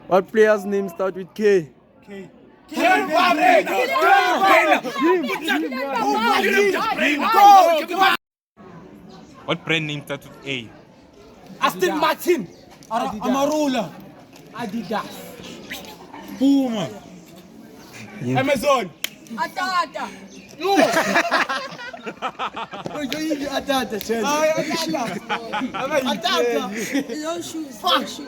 What player's name start with K? What brand name starts with A? Aston Martin. Amarula. Adidas. Puma. Amazon. Atata. No shoes. No shoes.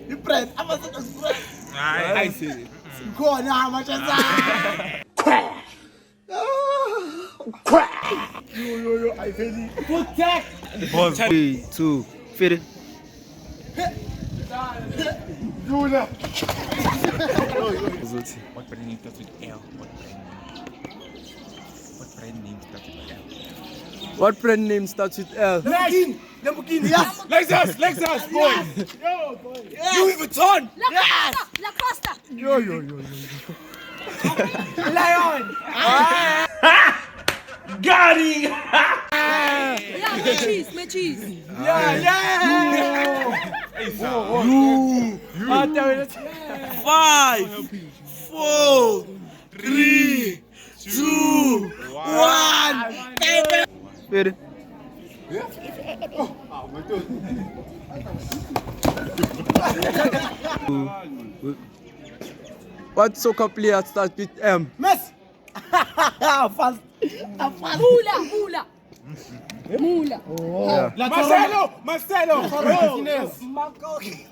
You press. Amazon Express. I see. Go on now, much as Yo, I feel it. Protect. Pause. 3, 2, 4. Juna. What brand name starts with L? What brand name starts with L? What brand name starts with L? Lamborghini. Yes. Lexus, boy. Louis Vuitton. La Costa. Yo. Lion. Got it. Yeah, my cheese. Yeah. 5, 4, 3, 2, 1. Ready? What soccer player starts with M? Messi. Fast. Mula. Marcelo.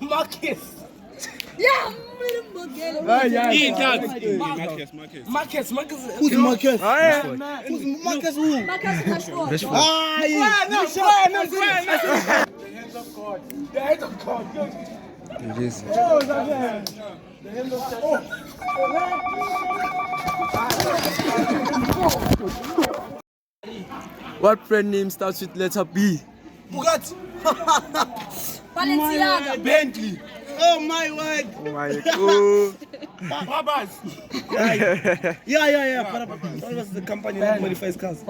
Marcus. Yeah. Marcus. Who's Marcus? Who's Marcus? Who? Marcus Rashford. No. The hand of God. It is. Oh, that's it. The hand of God. What brand name starts with letter B? Bugatti. Balenciaga. Bentley. Oh my word. Oh my god. Babas. Yeah. What was the company that modifies cars?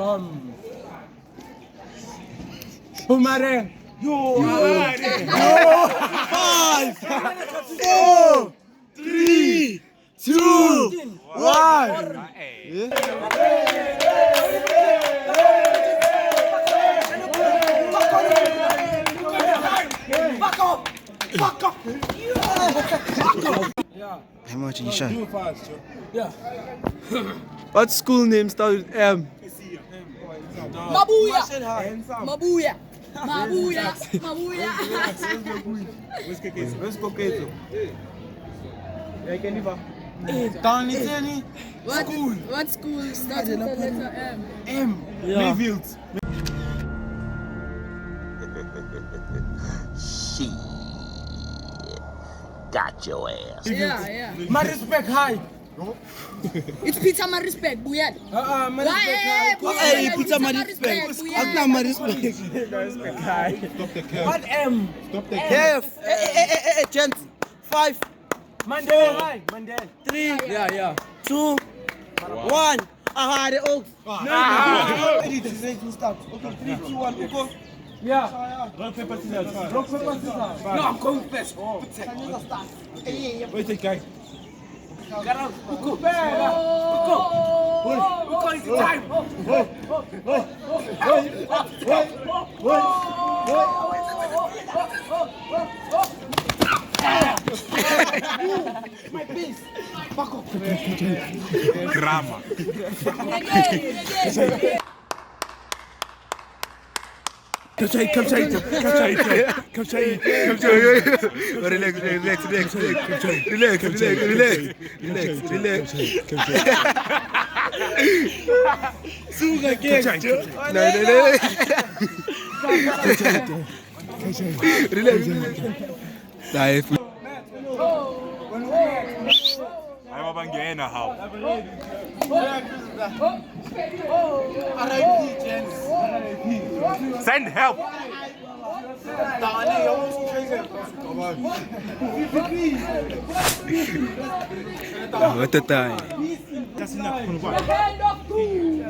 Pumare. You are it. 5, 4, 3, 2, 1. Fuck off. How much you shot? Yeah. What school name starts with M? Mabuya. Where's Coqueto? What school starts with the letter M? Mayfield. Got your ass. Yeah. My respect high. It's Peter my respect, Buyan. My respect high. Hey, Peter my respect. Not my respect. What M? Stop the F. Hey, gents. 5. Mandel. 3. Yeah. 2. 1. Aha, the oak. Ready to start. Okay, 3, 2, 1, go. Yeah. Rock, paper, scissors. No, I'm going first. Wait a guy. Get out. Go. Go. It's time. My piece. Fuck off. Grammar. Relax. Suga gang. Relax. Ayaw bangena how? R.I.P. Jens. Send help. What a time. Hand of two.